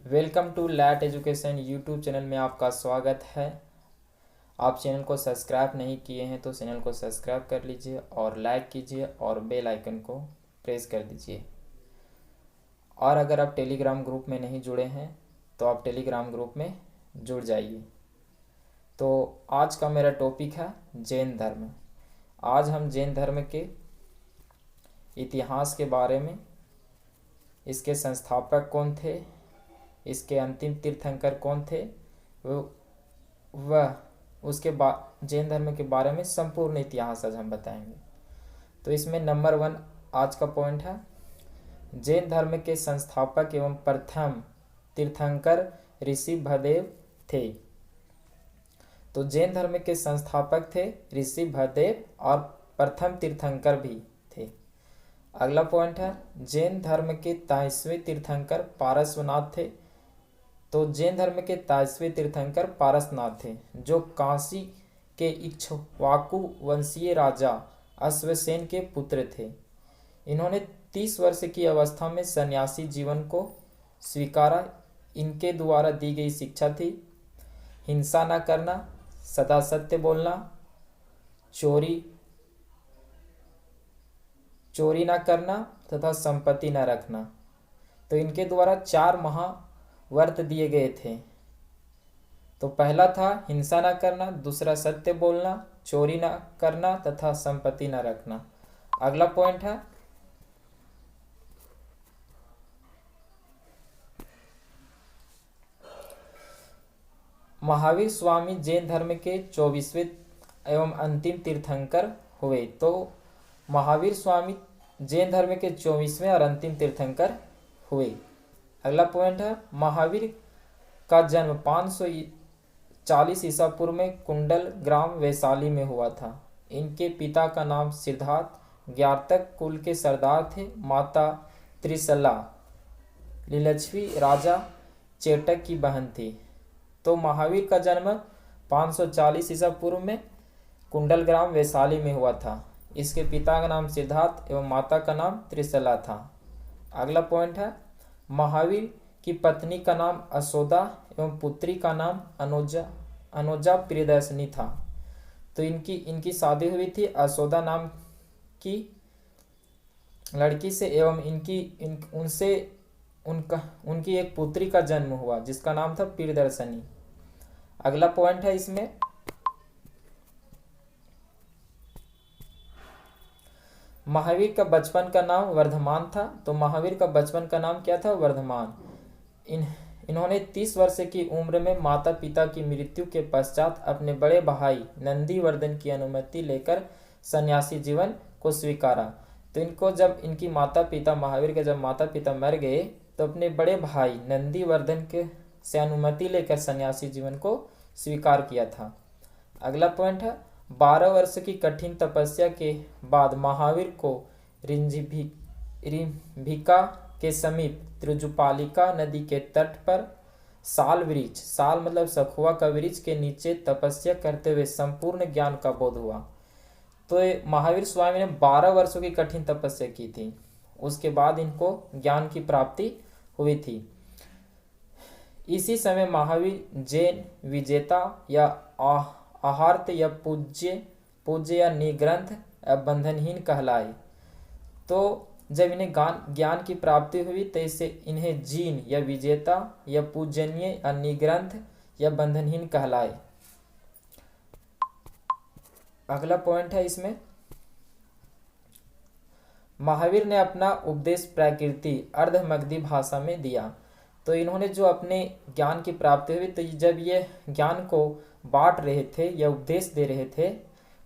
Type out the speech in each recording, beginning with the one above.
Welcome to Lat education YouTube channel में आपका स्वागत है। आप चैनल को सब्सक्राइब नहीं किए हैं तो चैनल को सब्सक्राइब कर लीजिए और लाइक कीजिए और बेल आइकन को प्रेस कर दीजिए। और अगर आप टेलीग्राम ग्रुप में नहीं जुड़े हैं तो आप टेलीग्राम ग्रुप में जुड़ जाइए। तो आज का मेरा टॉपिक है जैन धर्म। आज हम जैन धर्म के इतिहास के बारे में, इसके संस्थापक कौन थे, इसके अंतिम तीर्थंकर कौन थे, वह उसके जैन धर्म के बारे में संपूर्ण इतिहास आज हम बताएंगे। तो इसमें नंबर 1 आज का पॉइंट है, जैन धर्म के संस्थापक एवं प्रथम तीर्थंकर ऋषि भदेव थे। तो जैन धर्म के संस्थापक थे ऋषि भदेव और प्रथम तीर्थंकर भी थे। अगला पॉइंट है, जैन धर्म के 23वें तीर्थंकर पारसनाथ थे। तो जैन धर्म के 23वें तीर्थंकर पारसनाथ थे, जो काशी के इक्ष्वाकु वंशीय राजा अश्वसेन के पुत्र थे। इन्होंने 30 वर्ष की अवस्था में सन्यासी जीवन को स्वीकारा। इनके द्वारा दी गई शिक्षा थी हिंसा न करना, सदा सत्य बोलना, चोरी न करना तथा संपत्ति न रखना। तो इनके द्वारा 4 महाव्रत दिए गए थे। तो पहला था हिंसा न करना, दूसरा सत्य बोलना, चोरी न करना तथा संपत्ति न रखना। अगला पॉइंट है, महावीर स्वामी जैन धर्म के 24वें एवं अंतिम तीर्थंकर हुए। तो महावीर स्वामी जैन धर्म के 24वें और अंतिम तीर्थंकर हुए। अगला पॉइंट है, महावीर का जन्म 540 ईसा पूर्व में कुंडल ग्राम वैशाली में हुआ था। इनके पिता का नाम सिद्धार्थ ज्ञातक कुल के सरदार थे। माता त्रिशला लीलक्ष्मी राजा चेटक की बहन थी। तो महावीर का जन्म 540 ईसा पूर्व में कुंडल ग्राम वैशाली में हुआ था। इसके पिता का नाम सिद्धार्थ एवं माता का नाम त्रिशला था। अगला पॉइंट है, महावीर की पत्नी का नाम असोदा एवं पुत्री का नाम अनुजा प्रियदर्शनी था। तो इनकी शादी हुई थी असोदा नाम की लड़की से एवं उनकी एक पुत्री का जन्म हुआ जिसका नाम था प्रियदर्शनी। अगला पॉइंट है इसमें, महावीर का बचपन का नाम वर्धमान था। तो महावीर का बचपन का नाम क्या था? वर्धमान। इन्होंने 30 वर्ष की उम्र में माता पिता की मृत्यु के पश्चात अपने बड़े भाई नंदीवर्धन की अनुमति लेकर सन्यासी जीवन को स्वीकारा। तो महावीर के जब माता पिता मर गए तो अपने बड़े भाई नंदीवर्धन से अनुमति लेकर सन्यासी जीवन को स्वीकार किया था। अगला पॉइंट है, 12 वर्ष की कठिन तपस्या के बाद महावीर को रिंभिका के समीप त्रिजुपालिका नदी के तट पर साल वृक्ष, साल मतलब सखुआ का वृक्ष के नीचे तपस्या करते हुए संपूर्ण ज्ञान का बोध हुआ। तो महावीर स्वामी ने 12 वर्षों की कठिन तपस्या की थी, उसके बाद इनको ज्ञान की प्राप्ति हुई थी। इसी समय महावीर जैन विजेता या आहार्त या पूज्य या निग्रंथ या बंधनहीन कहलाए। तो जब इन्हें ज्ञान की प्राप्ति हुई तो इससे इन्हें जीन या विजेता या पूजनीय या निग्रंथ या बंधनहीन कहलाए। अगला पॉइंट है इसमें, महावीर ने अपना उपदेश प्राकृति अर्धमगधी भाषा में दिया। तो इन्होंने जो अपने ज्ञान की प्राप्ति हुई तो जब ये ज्ञान को बांट रहे थे या उपदेश दे रहे थे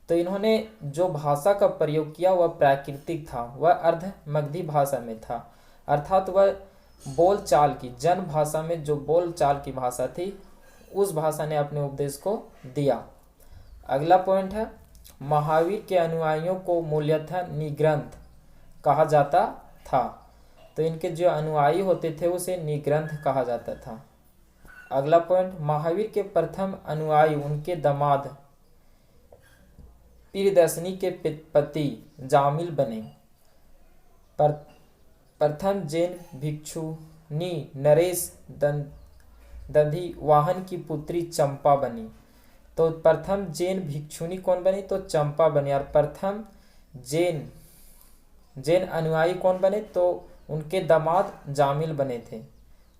तो इन्होंने जो भाषा का प्रयोग किया वह प्राकृतिक था, वह अर्धमगधी भाषा में था। अर्थात वह बोलचाल की जन भाषा में जो बोलचाल की भाषा थी उस भाषा ने अपने उपदेश को दिया। अगला पॉइंट है, महावीर के अनुयायियों को मूल्यतः निग्रंथ कहा जाता था। तो इनके जो अनुयायी होते थे उसे निग्रंथ कहा जाता था। अगला पॉइंट, महावीर के प्रथम अनुयायी उनके दामाद प्रियदर्शनी के पति जामिल बने। प्रथम जैन भिक्षु नी नरेश दधि वाहन की पुत्री चंपा बनी। तो प्रथम जैन भिक्षुनी कौन बनी? तो चंपा बनी। और प्रथम जैन अनुयायी कौन बने? तो उनके दामाद जामिल बने थे।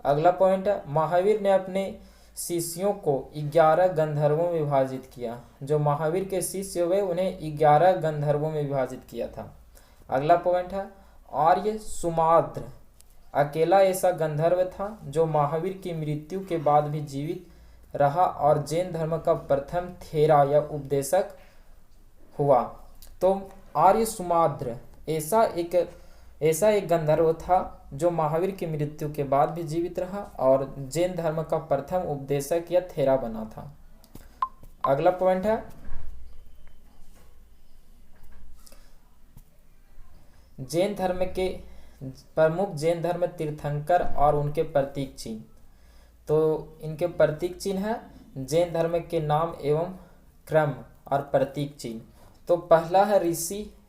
अगला पॉइंट है, महावीर ने अपने शिष्यों को 11 गंधर्वों में विभाजित किया। जो महावीर के शिष्य हुए उन्हें 11 गंधर्वों में विभाजित किया था। अगला पॉइंट है, आर्य सुमाद्र अकेला ऐसा गंधर्व था जो महावीर की मृत्यु के बाद भी जीवित रहा और जैन धर्म का प्रथम थेरा या उपदेशक हुआ। तो आर्य सुमाद्र ऐसा एक गंधर्व था जो महावीर की मृत्यु के बाद भी जीवित रहा और जैन धर्म का प्रथम उपदेशक या थेरा बना था। अगला पॉइंट है, जैन धर्म के प्रमुख जैन धर्म तीर्थंकर और उनके प्रतीक चिन्ह। तो इनके प्रतीक चिन्ह है जैन धर्म के नाम एवं क्रम और प्रतीक चिन्ह। तो पहला है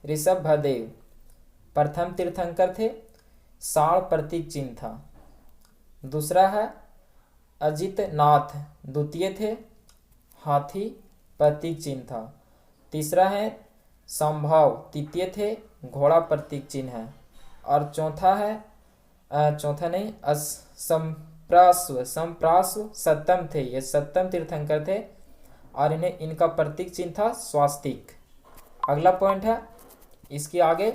ऋषभदेव, प्रथम तीर्थंकर थे, साड़ प्रतीक चिन्ह था। दूसरा है अजितनाथ, द्वितीय थे, हाथी प्रतीक चिन्ह था। तीसरा है संभव, तृतीय थे, घोड़ा प्रतीक चिन्ह है। और संप्रास्व सप्तम थे, ये सप्तम तीर्थंकर थे और इनका प्रतीक चिन्ह था स्वास्तिक। अगला पॉइंट है, इसके आगे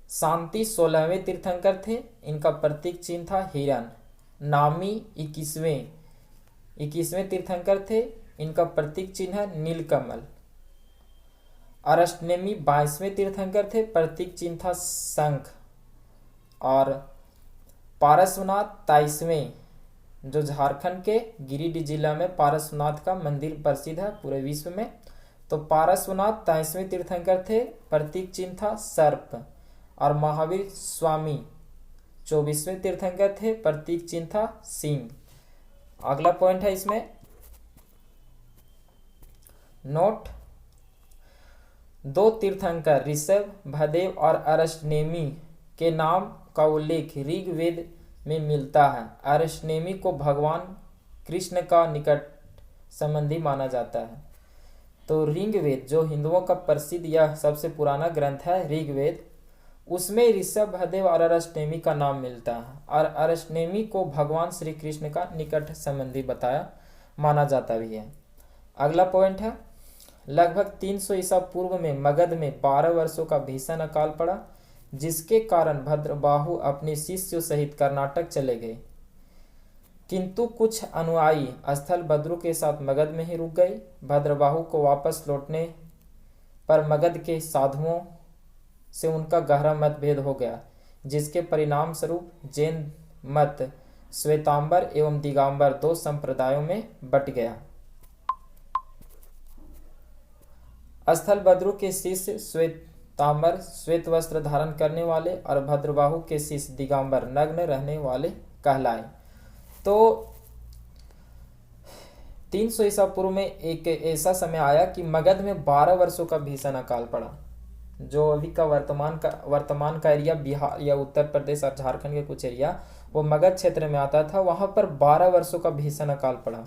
शांति 16वें तीर्थंकर थे, इनका प्रतीक चिन्ह था हिरण। नामी 21वें तीर्थंकर थे, इनका प्रतीक चिन्ह है नीलकमल। अरष्टनेमी 22वें तीर्थंकर थे, प्रतीक चिन्ह था शंख। और पारसनाथ 23वें, जो झारखंड के गिरिडीह जिला में पारसनाथ का मंदिर प्रसिद्ध है पूरे विश्व में। तो पारसनाथ 23वें तीर्थंकर थे, प्रतीक चिन्ह था सर्प। और महावीर स्वामी 24वें तीर्थंकर थे, प्रतीक चिन्ह था सिंह। अगला पॉइंट है इसमें नोट, 2 तीर्थंकर ऋषभदेव और अरष्टनेमी के नाम का उल्लेख ऋग्वेद में मिलता है। अरष्टनेमी को भगवान कृष्ण का निकट संबंधी माना जाता है। तो ऋग्वेद जो हिंदुओं का प्रसिद्ध या सबसे पुराना ग्रंथ है ऋग्वेद, उसमें ऋषभदेव और अरष्टनेमी का नाम मिलता है और अरष्टनेमी को भगवान श्री कृष्ण का निकट संबंधी माना जाता भी है। अगला पॉइंट है, लगभग 300 ईसा पूर्व में मगध में 12 वर्षों का भीषण अकाल पड़ा, जिसके कारण भद्रबाहु अपने शिष्यों सहित कर्नाटक चले गए। किंतु कुछ अनुयायी स्थलभद्र के साथ मगध में ही रुक गए। भद्रबाहु को वापस लौटने पर मगध के साधुओं से उनका गहरा मतभेद हो गया, जिसके परिणाम स्वरूप जैन मत श्वेतांबर एवं दिगंबर 2 संप्रदायों में बट गया। स्थलभद्र के शिष्य श्वेतांबर श्वेत वस्त्र धारण करने वाले और भद्रबाहु के शिष्य दिगंबर नग्न रहने वाले कहलाए। तो 300 ईसा पूर्व में एक ऐसा समय आया कि मगध में 12 वर्षों का भीषण अकाल पड़ा। जो अभी का वर्तमान का एरिया बिहार या उत्तर प्रदेश और झारखंड के कुछ एरिया वो मगध क्षेत्र में आता था, वहां पर 12 वर्षों का भीषण अकाल पड़ा।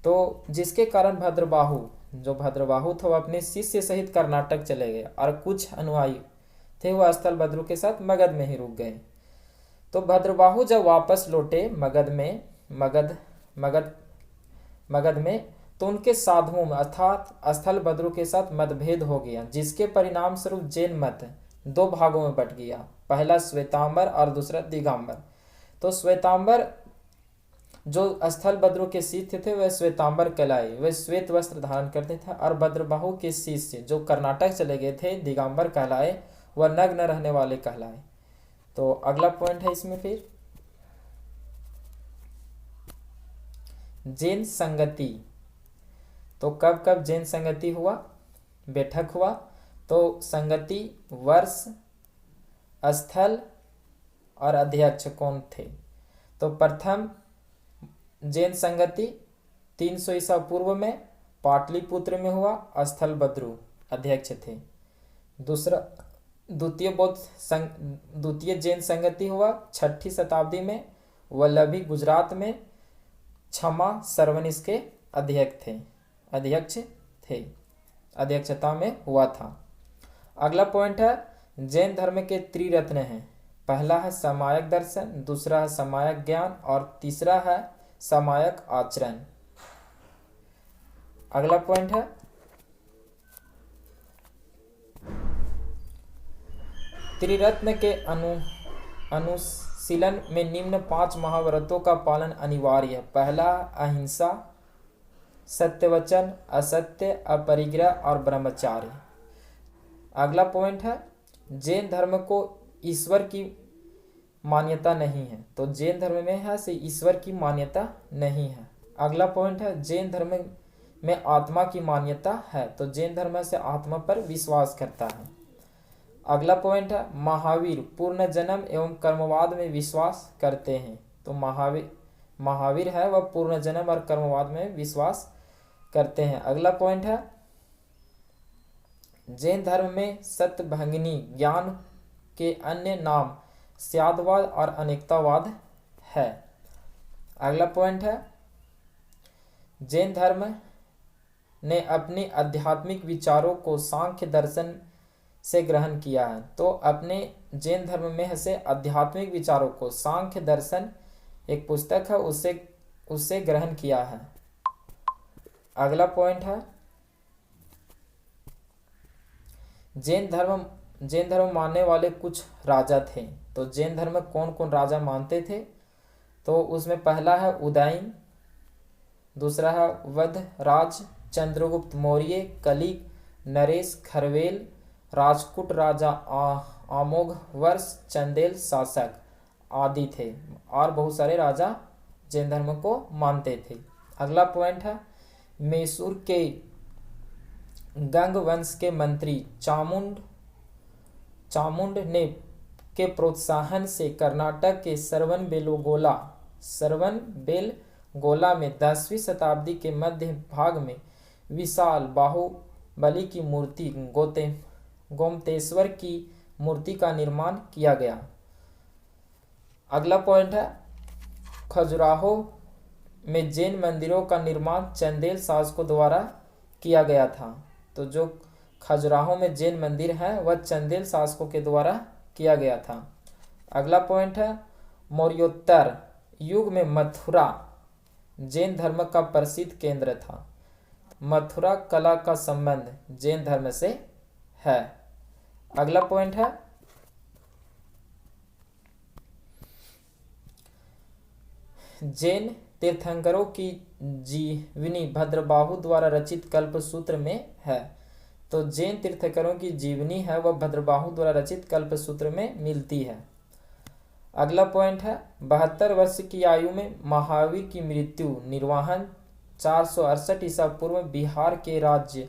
तो जिसके कारण भद्रबाहु थे वो अपने शिष्य सहित कर्नाटक चले गए और कुछ अनुयायी थे वो स्थलभद्र के साथ मगध में ही रुक गए। तो भद्रबाहु जब वापस लौटे मगध में तो उनके साधुओं में अर्थात स्थलभद्र के साथ मतभेद हो गया, जिसके परिणाम स्वरूप जैन मत 2 भागों में बट गया, पहला श्वेतांबर और दूसरा दिगंबर। तो श्वेतांबर जो स्थलभद्र के शिष्य थे वह श्वेतांबर कहलाए, वे श्वेत वस्त्र धारण करते थे। और भद्रबाहु के शिष्य जो कर्नाटक चले गए थे दिगंबर कहलाए, वह नग्न रहने वाले कहलाए। तो अगला पॉइंट है इसमें फिर जैन संगति। तो कब कब जैन संगति हुआ, बैठक हुआ? तो संगति वर्ष, स्थल और अध्यक्ष कौन थे? तो प्रथम जैन संगति 300 ईसा पूर्व में पाटलिपुत्र में हुआ, स्थलभद्र अध्यक्ष थे। दूसरा द्वितीय जैन संगति हुआ 6ठी शताब्दी में। वल्लभी गुजरात में। क्षमा सरवन इसके अध्यक्षता में हुआ था। अगला पॉइंट है जैन धर्म के त्रिरत्न हैं। पहला है सामायिक दर्शन, दूसरा है सामायिक ज्ञान और तीसरा है सामायिक आचरण। अगला पॉइंट है त्रिरत्न के अनुशीलन में निम्न 5 महाव्रतों का पालन अनिवार्य है। पहला अहिंसा, सत्यवचन, असत्य, अपरिग्रह और ब्रह्मचार्य। अगला पॉइंट है जैन धर्म को ईश्वर की मान्यता नहीं है। तो जैन धर्म में है से ईश्वर की मान्यता नहीं है। अगला पॉइंट है जैन धर्म में आत्मा की मान्यता है। तो जैन धर्म से आत्मा पर विश्वास करता है। अगला पॉइंट है महावीर पूर्ण जन्म एवं कर्मवाद में विश्वास करते हैं। तो महावीर है वह पूर्ण जन्म और कर्मवाद में विश्वास करते हैं। अगला पॉइंट है जैन धर्म में सत्यभंगिनी ज्ञान के अन्य नाम स्यादवाद और अनेकतावाद है। अगला पॉइंट है जैन धर्म ने अपने आध्यात्मिक विचारों को सांख्य दर्शन से ग्रहण किया है। तो अपने जैन धर्म में से आध्यात्मिक विचारों को सांख्य दर्शन एक पुस्तक है उससे ग्रहण किया है। अगला पॉइंट है जैन धर्म मानने वाले कुछ राजा थे। तो जैन धर्म कौन कौन राजा मानते थे? तो उसमें पहला है उदयन, दूसरा है वधराज, चंद्रगुप्त मौर्य, कलिक, नरेश, खरवेल, राजपूत राजा अमोघ वर्ष, चंदेल शासक आदि थे और बहुत सारे राजा जैन धर्म को मानते थे। अगला पॉइंट है मैसूर के गंग वंश के मंत्री चामुंड ने के प्रोत्साहन से कर्नाटक के श्रवणबेलगोला में 10वीं शताब्दी के मध्य भाग में विशाल बाहुबली की मूर्ति गोमतेश्वर की मूर्ति का निर्माण किया गया। अगला पॉइंट है खजुराहो में जैन मंदिरों का निर्माण चंदेल शासकों द्वारा किया गया था। तो जो खजुराहो में जैन मंदिर है वह चंदेल शासकों के द्वारा किया गया था। अगला पॉइंट है मौर्योत्तर युग में मथुरा जैन धर्म का प्रसिद्ध केंद्र था। मथुरा कला का संबंध जैन धर्म से है। अगला पॉइंट है जैन तीर्थंकरों की जीवनी भद्रबाहु द्वारा रचित कल्पसूत्र में है। तो जैन तीर्थंकरों की जीवनी है वह भद्रबाहु द्वारा रचित कल्पसूत्र में मिलती है। अगला पॉइंट है 72 वर्ष की आयु में महावीर की मृत्यु निर्वाहन 468 ईसा पूर्व बिहार के राज्य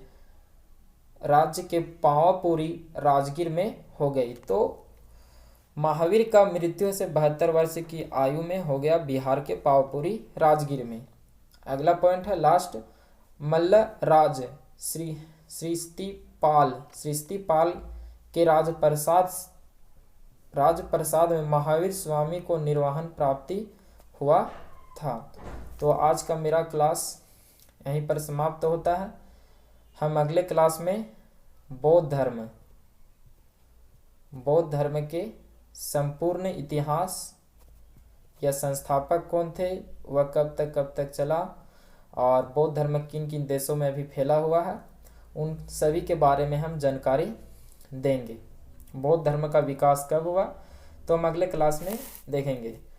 के पावापुरी राजगीर में हो गई। तो महावीर का मृत्यु से 72 वर्ष की आयु में हो गया बिहार के पावापुरी राजगीर में। अगला पॉइंट है लास्ट मल्ल राज सृष्टिपाल के राजप्रसाद में महावीर स्वामी को निर्वाहन प्राप्ति हुआ था। तो आज का मेरा क्लास यहीं पर समाप्त होता है। हम अगले क्लास में बौद्ध धर्म के संपूर्ण इतिहास या संस्थापक कौन थे, वह कब तक चला और बौद्ध धर्म किन किन देशों में अभी फैला हुआ है, उन सभी के बारे में हम जानकारी देंगे। बौद्ध धर्म का विकास कब हुआ तो हम अगले क्लास में देखेंगे।